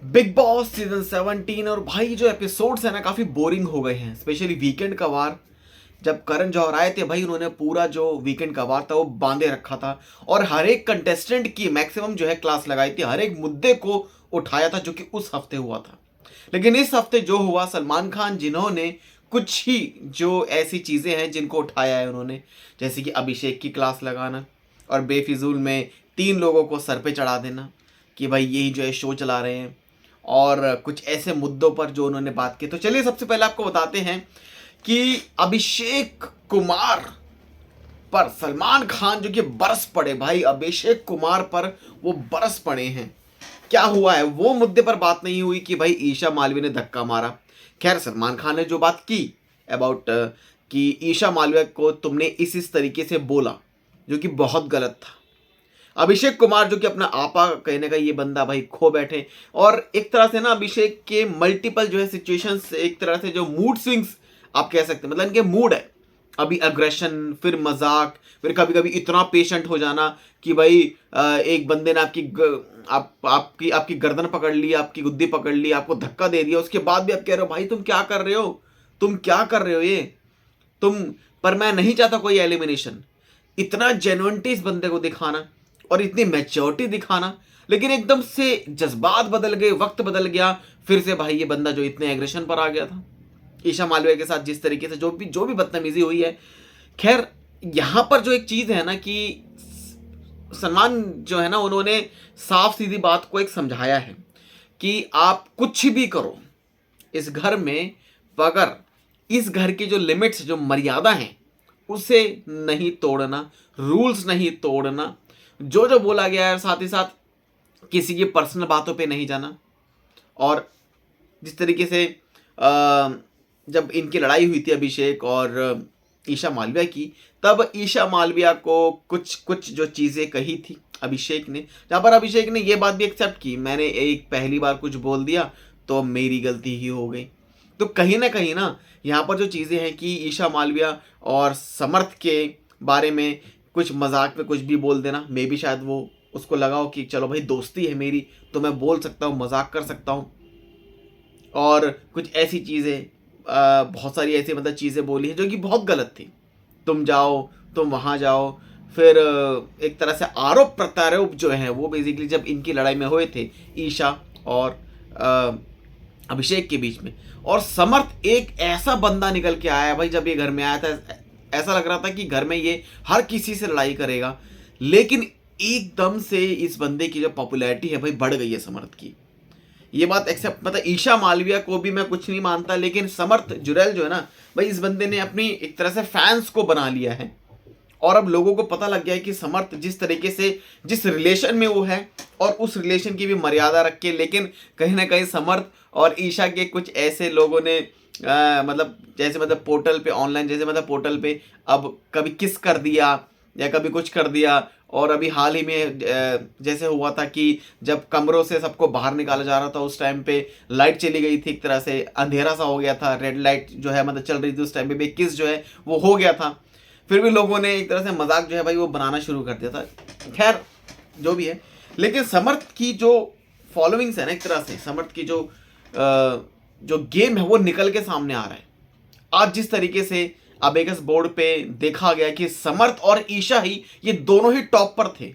Big boss season 17 और भाई जो एपिसोड्स है ना काफ़ी बोरिंग हो गए हैं। स्पेशली वीकेंड का वार जब करण जौहर आए थे भाई, उन्होंने पूरा जो वीकेंड का वार था वो बांधे रखा था और हर एक कंटेस्टेंट की मैक्सिमम जो है क्लास लगाई थी, हर एक मुद्दे को उठाया था जो कि उस हफ्ते हुआ था। लेकिन इस हफ्ते जो हुआ, सलमान खान जिन्होंने कुछ ही जो ऐसी चीज़ें हैं जिनको उठाया है उन्होंने, जैसे कि अभिषेक की क्लास लगाना और बेफिजूल में 3 लोगों को सर पे चढ़ा देना कि भाई यही जो है शो चला रहे हैं, और कुछ ऐसे मुद्दों पर जो उन्होंने बात की। तो चलिए सबसे पहले आपको बताते हैं कि अभिषेक कुमार पर सलमान खान जो कि बरस पड़े भाई, अभिषेक कुमार पर वो बरस पड़े हैं। क्या हुआ है, वो मुद्दे पर बात नहीं हुई कि भाई ईशा मालवीय ने धक्का मारा। खैर, सलमान खान ने जो बात की अबाउट कि ईशा मालवीय को तुमने इस तरीके से बोला जो कि बहुत गलत था। अभिषेक कुमार जो कि अपना आपा कहने का ये बंदा भाई खो बैठे, और एक तरह से ना अभिषेक के मल्टीपल जो है सिचुएशंस, एक तरह से जो मूड स्विंग्स आप कह सकते हैं, मतलब इनके मूड है अभी अग्रेशन, फिर मजाक, फिर कभी कभी इतना पेशेंट हो जाना कि भाई एक बंदे ने आपकी आपकी गर्दन पकड़ ली, आपकी गुद्दी पकड़ ली, आपको धक्का दे दिया, उसके बाद भी आप कह रहे हो भाई तुम क्या कर रहे हो, तुम क्या कर रहे हो ये तुम। पर मैं नहीं चाहता कोई एलिमिनेशन। इतना जेन्युइनिटी इस बंदे को दिखाना और इतनी मैच्योरिटी दिखाना, लेकिन एकदम से जज्बात बदल गए, वक्त बदल गया, फिर से भाई ये बंदा जो इतने एग्रेशन पर आ गया था ईशा मालवीय के साथ, जिस तरीके से जो भी बदतमीजी हुई है। खैर, यहां पर जो एक चीज है ना कि सलमान जो है ना, उन्होंने साफ सीधी बात को एक समझाया है कि आप कुछ भी करो इस घर में, अगर इस घर की जो लिमिट्स, जो मर्यादा हैं, उसे नहीं तोड़ना, रूल्स नहीं तोड़ना, जो जो बोला गया है, साथ ही साथ किसी की पर्सनल बातों पे नहीं जाना। और जिस तरीके से जब इनकी लड़ाई हुई थी अभिषेक और ईशा मालवीय की, तब ईशा मालवीय को कुछ कुछ जो चीज़ें कही थी अभिषेक ने, जहाँ पर अभिषेक ने ये बात भी एक्सेप्ट की, मैंने एक पहली बार कुछ बोल दिया तो मेरी गलती ही हो गई। तो कहीं ना यहाँ पर जो चीज़ें हैं कि ईशा मालवीय और समर्थ के बारे में कुछ मजाक में कुछ भी बोल देना, मे भी शायद वो उसको लगाओ कि चलो भाई दोस्ती है मेरी तो मैं बोल सकता हूँ, मजाक कर सकता हूँ। और कुछ ऐसी चीज़ें, बहुत सारी ऐसी मतलब चीज़ें बोली हैं जो कि बहुत गलत थी। तुम जाओ, तुम वहाँ जाओ, फिर एक तरह से आरोप प्रत्यारोप जो है वो बेसिकली जब इनकी लड़ाई में हुए थे ईशा और अभिषेक के बीच में। और समर्थ एक ऐसा बंदा निकल के आया भाई, जब ये घर में आया था ऐसा लग रहा था कि घर में ये हर किसी से लड़ाई करेगा, लेकिन एकदम से इस बंदे की जो पॉपुलैरिटी है भाई बढ़ गई है समर्थ की। ये बात एक्सेप्ट, मतलब ईशा मालवीय को भी मैं कुछ नहीं मानता, लेकिन समर्थ जुरैल जो है ना भाई, इस बंदे ने अपनी एक तरह से फैंस को बना लिया है। और अब लोगों को पता लग गया है कि समर्थ जिस तरीके से, जिस रिलेशन में वो है, और उस रिलेशन की भी मर्यादा रख के, लेकिन कहीं ना कहीं समर्थ और ईशा के कुछ ऐसे लोगों ने मतलब जैसे मतलब पोर्टल पे, ऑनलाइन जैसे मतलब पोर्टल पे अब कभी किस कर दिया या कभी कुछ कर दिया। और अभी हाल ही में जैसे हुआ था कि जब कमरों से सबको बाहर निकाला जा रहा था, उस टाइम पे लाइट चली गई थी, एक तरह से अंधेरा सा हो गया था, रेड लाइट जो है मतलब चल रही थी, उस टाइम पे भी किस जो है वो हो गया था। फिर भी लोगों ने एक तरह से मजाक जो है भाई वो बनाना शुरू कर दिया था। खैर, जो भी है, लेकिन समर्थ की जो फॉलोइंग्स है ना, एक तरह से समर्थ की जो गेम है वो निकल के सामने आ रहा है। आज जिस तरीके से अबेगस बोर्ड पे देखा गया कि समर्थ और ईशा ही, ये दोनों ही टॉप पर थे,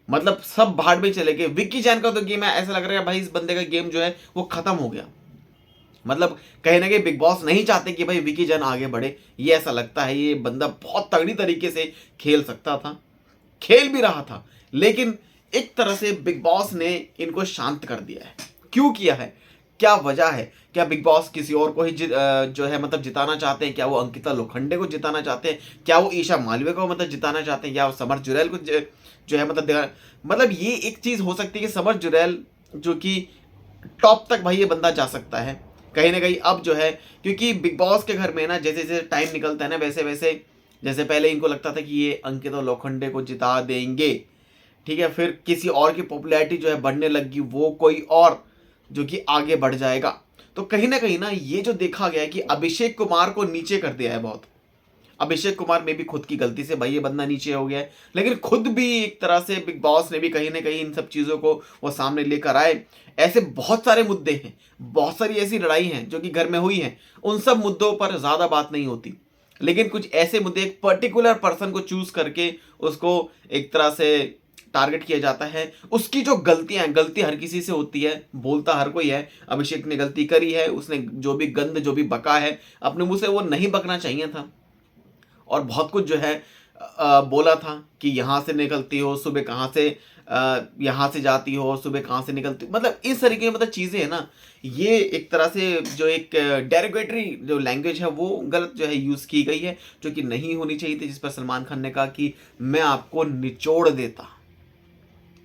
मतलब सब भाड़ में चले गए। विक्की जैन का तो गेम है, ऐसा लग रहा है भाई इस बंदे का गेम जो है वो खत्म हो गया। मतलब कहीं ना कहीं बिग बॉस नहीं चाहते कि भाई विक्की जैन आगे बढ़े, ये ऐसा लगता है ये बंदा बहुत तगड़ी तरीके से खेल सकता था, खेल भी रहा था, लेकिन एक तरह से बिग बॉस ने इनको शांत कर दिया है। क्यों किया है, क्या वजह है? क्या बिग बॉस किसी और को ही जो है मतलब जिताना चाहते हैं? क्या वो अंकिता लोखंडे को जिताना चाहते हैं? क्या वो ईशा मालवीय को मतलब जिताना चाहते हैं? या वो समर जुरैल को जो है मतलब ये एक चीज हो सकती है कि समर जुरैल जो कि टॉप तक भाई ये बंदा जा सकता है कहीं ना कहीं अब जो है, क्योंकि बिग बॉस के घर में ना जैसे जैसे टाइम निकलता है ना, वैसे वैसे जैसे पहले इनको लगता था कि ये अंकिता लोखंडे को जिता देंगे, ठीक है, फिर किसी और की पॉपुलैरिटी जो है बढ़ने लगी, वो कोई और जो कि आगे बढ़ जाएगा। तो कहीं ना ये जो देखा गया है कि अभिषेक कुमार को नीचे कर दिया है बहुत, अभिषेक कुमार में भी खुद की गलती से भाई ये बंदा नीचे हो गया है, लेकिन खुद भी एक तरह से बिग बॉस ने भी कहीं ना कहीं इन सब चीज़ों को वो सामने लेकर आए। ऐसे बहुत सारे मुद्दे हैं, बहुत सारी ऐसी लड़ाई हैं जो कि घर में हुई हैं, उन सब मुद्दों पर ज़्यादा बात नहीं होती, लेकिन कुछ ऐसे मुद्दे एक पर्टिकुलर पर्सन को चूज करके उसको एक तरह से टारगेट किया जाता है। उसकी जो गलती हर किसी से होती है, बोलता हर कोई है। अभिषेक ने गलती करी है, उसने जो भी गंद जो भी बका है अपने मुंह से वो नहीं बकना चाहिए था, और बहुत कुछ जो है बोला था कि यहाँ से निकलती हो सुबह, कहाँ से यहाँ से जाती हो सुबह, कहाँ से निकलती, मतलब इस तरीके की मतलब चीज़ें है ना, ये एक तरह से जो एक डेरोगेटरी जो लैंग्वेज है वो गलत जो है यूज़ की गई है, जो कि नहीं होनी चाहिए थी, जिस पर सलमान खान ने कहा कि मैं आपको निचोड़ देता।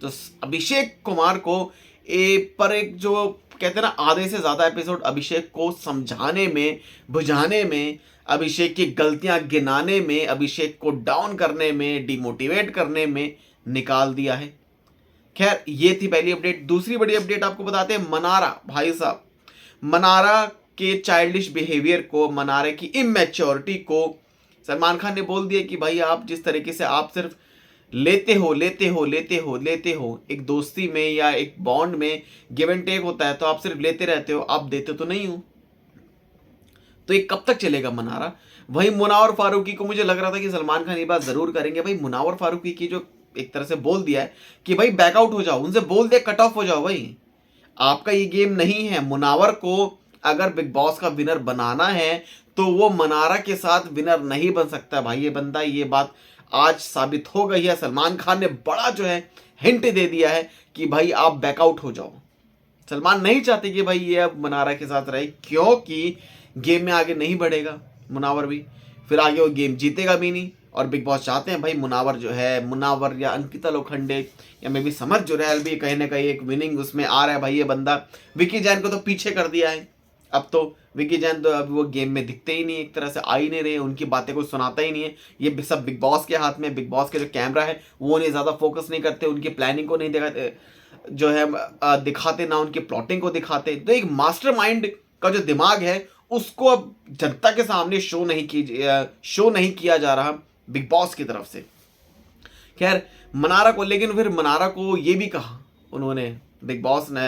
तो अभिषेक कुमार को एक जो कहते हैं ना, आधे से ज़्यादा एपिसोड अभिषेक को समझाने में, बुझाने में, अभिषेक की गलतियां गिनाने में, अभिषेक को डाउन करने में, डिमोटिवेट करने में निकाल दिया है। खैर, ये थी पहली अपडेट। दूसरी बड़ी अपडेट आपको बताते हैं, मनारा भाई साहब, मनारा के चाइल्डिश बिहेवियर को, मनारा की इमेच्योरिटी को सलमान खान ने बोल दिया कि भाई आप जिस तरीके से आप सिर्फ लेते हो, एक दोस्ती में या एक बॉन्ड में गिव एंड टेक होता है, तो आप सिर्फ लेते रहते हो, आप देते तो नहीं हो। तो ये कब तक चलेगा मनारा? वही मुनावर फारूकी को मुझे लग रहा था कि सलमान खान ये बात जरूर करेंगे। भाई मुनावर फारूकी की जो एक तरह से बोल दिया है कि भाई बैकआउट हो जाओ, उनसे बोल दिया कट ऑफ हो जाओ, भाई आपका ये गेम नहीं है। मुनावर को अगर बिग बॉस का विनर बनाना है तो वो मनारा के साथ विनर नहीं बन सकता भाई। ये बंदा, ये बात आज साबित हो गई है। सलमान खान ने बड़ा जो है हिंट दे दिया है कि भाई आप बैकआउट हो जाओ। सलमान नहीं चाहते कि भाई ये अब मनारा के साथ रहे, क्योंकि गेम में आगे नहीं बढ़ेगा मुनावर भी, फिर आगे वो गेम जीतेगा भी नहीं। और बिग बॉस चाहते हैं भाई मुनावर जो है, मुनावर या अंकिता लोखंडे या मे भी समर जुरैल भी कहीं ना कहीं एक विनिंग उसमें आ रहा है भाई। ये बंदा विकी जैन को तो पीछे कर दिया है, अब तो विकी जैन तो अभी वो गेम में दिखते ही नहीं, एक तरह से आ ही नहीं रहे, उनकी बातें कोई सुनाता ही नहीं है। ये सब बिग बॉस के हाथ में, बिग बॉस के जो कैमरा है वो उन्हें ज़्यादा फोकस नहीं करते, उनकी प्लानिंग को नहीं दिखाते, जो है दिखाते ना उनकी प्लॉटिंग को दिखाते। तो एक मास्टरमाइंड का जो दिमाग है उसको अब जनता के सामने शो नहीं किया जा रहा बिग बॉस की तरफ से। खैर मनारा को, लेकिन फिर मनारा को ये भी कहा उन्होंने, बिग बॉस ने,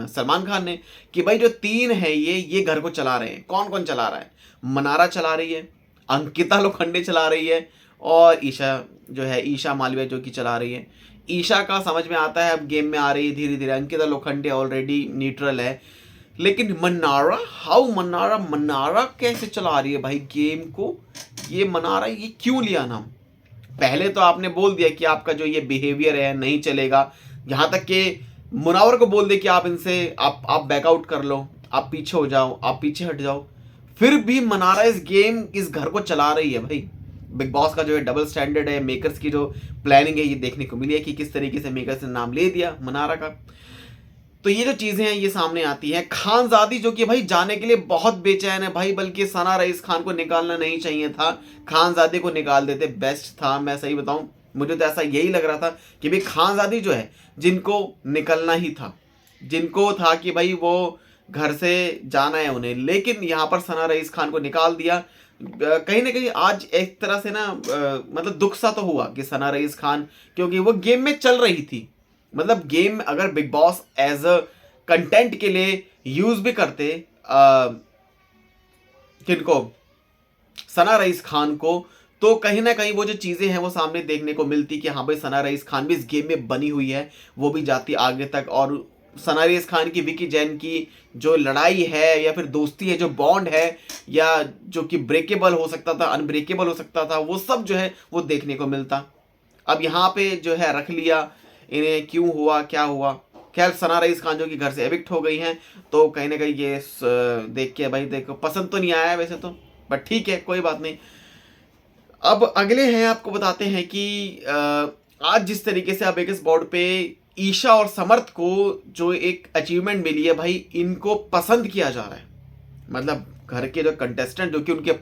सलमान खान ने, कि भाई जो तीन है ये घर को चला रहे हैं। कौन कौन चला रहा है? मनारा चला रही है, अंकिता लोखंडे चला रही है, और ईशा जो है, ईशा मालवीय जो कि चला रही है। ईशा का समझ में आता है, अब गेम में आ रही है धीरे धीरे। अंकिता लोखंडे ऑलरेडी न्यूट्रल है, लेकिन मनारा कैसे चला रही है भाई गेम को? ये मनारा ये क्यों लिया नाम? पहले तो आपने बोल दिया कि आपका जो ये बिहेवियर है नहीं चलेगा, यहाँ तक कि मुनावर को बोल दे कि आप इनसे आप बैकआउट कर लो, आप पीछे हो जाओ, आप पीछे हट जाओ, फिर भी मनारा इस घर को चला रही है भाई। बिग बॉस का जो है डबल स्टैंडर्ड है, मेकर्स की जो प्लानिंग है ये देखने को मिली है कि किस तरीके से मेकर्स ने नाम ले दिया मनारा का। तो ये जो चीज़ें हैं ये सामने आती हैं। खानजादी जो कि भाई जाने के लिए बहुत बेचैन है भाई, बल्कि सना रईस खान को निकालना नहीं चाहिए था, खानजादी को निकाल देते बेस्ट था। मैं सही बताऊं, मुझे तो ऐसा यही लग रहा था कि भाई खानजादी जो है जिनको निकलना ही था, जिनको था कि भाई वो घर से जाना है उन्हें, लेकिन यहाँ पर सना रईस खान को निकाल दिया। कहीं ना कहीं आज एक तरह से ना मतलब दुख सा तो हुआ कि सना रईस खान, क्योंकि वो गेम में चल रही थी, मतलब गेम अगर Bigg Boss as a content के लिए यूज भी करते किनको, सना रईस खान को, तो कहीं ना कहीं वो जो चीज़ें हैं वो सामने देखने को मिलती कि हाँ भाई सना रईस खान भी इस गेम में बनी हुई है, वो भी जाती आगे तक। और सना रईस खान की विकी जैन की जो लड़ाई है या फिर दोस्ती है, जो बॉन्ड है, या जो कि ब्रेकेबल हो सकता था, अनब्रेकेबल हो सकता था, वो सब जो है वो देखने को मिलता। अब यहाँ पे जो है रख लिया, इन्हें क्यों हुआ, क्या हुआ? खैर सना रईस खान जो कि घर से एविक्ट हो गई हैं, तो कहीं ना कहीं ये देख के भाई देखो पसंद तो नहीं आया वैसे तो, बट ठीक है कोई बात नहीं। अब अगले हैं, आपको बताते हैं कि आज जिस तरीके से अब एक इस बोर्ड पे ईशा और समर्थ को जो एक अचीवमेंट मिली है भाई, इनको पसंद किया जा रहा है। मतलब घर के जो कंटेस्टेंट जो कि उनके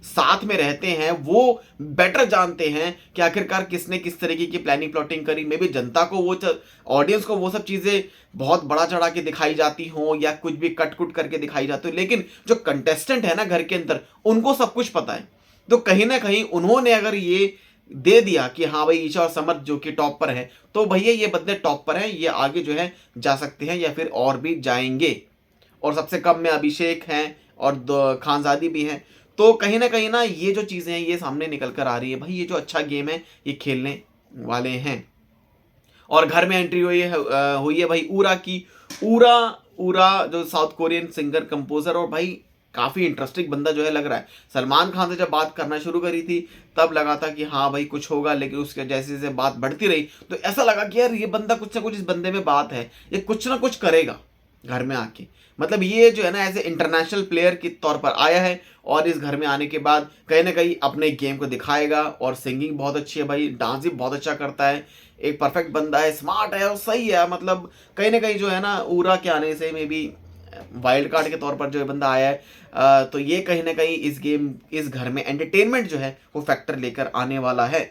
साथ में रहते हैं वो बेटर जानते हैं कि आखिरकार किसने किस तरीके की प्लानिंग प्लॉटिंग करी। मे भी जनता को, वो ऑडियंस को वो सब चीज़ें बहुत बड़ा चढ़ा के दिखाई जाती हो या कुछ भी कट कुट करके दिखाई जाती हो, लेकिन जो कंटेस्टेंट है ना घर के अंदर, उनको सब कुछ पता है। तो कहीं ना कहीं उन्होंने अगर ये दे दिया कि हाँ भाई ईशा और समर्थ जो कि टॉप पर है, तो भैया ये बंदे टॉप पर हैं, ये आगे जो है जा सकते हैं या फिर और भी जाएंगे। और सबसे कम में अभिषेक हैं और खानजादी भी हैं। तो कहीं ना ये जो चीज़ें हैं ये सामने निकल कर आ रही है भाई, ये जो अच्छा गेम है ये खेलने वाले हैं। और घर में एंट्री हुई है भाई ऊरा की। ऊरा ऊरा जो साउथ कोरियन सिंगर कंपोजर, और भाई काफ़ी इंटरेस्टिंग बंदा जो है लग रहा है। सलमान खान से जब बात करना शुरू करी थी तब लगा था कि हाँ भाई कुछ होगा, लेकिन उसके जैसे जैसे बात बढ़ती रही तो ऐसा लगा कि यार ये बंदा कुछ ना कुछ, इस बंदे में बात है, ये कुछ ना कुछ करेगा घर में आके। मतलब ये जो है ना ऐसे इंटरनेशनल प्लेयर के तौर पर आया है और इस घर में आने के बाद कहीं ना कहीं अपने गेम को दिखाएगा। और सिंगिंग बहुत अच्छी है भाई, डांस भी बहुत अच्छा करता है, एक परफेक्ट बंदा है, स्मार्ट है और सही है। मतलब कहीं ना कहीं जो है ना ऊरा के आने से मे बी वाइल्ड कार्ड के तौर पर जो बंदा आया है, तो ये कहीं ना कहीं इस घर में एंटरटेनमेंट जो है वो फैक्टर लेकर आने वाला है।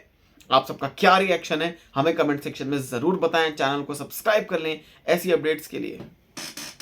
आप सबका क्या रिएक्शन है हमें कमेंट सेक्शन में ज़रूर बताएं। चैनल को सब्सक्राइब कर लें ऐसी अपडेट्स के लिए।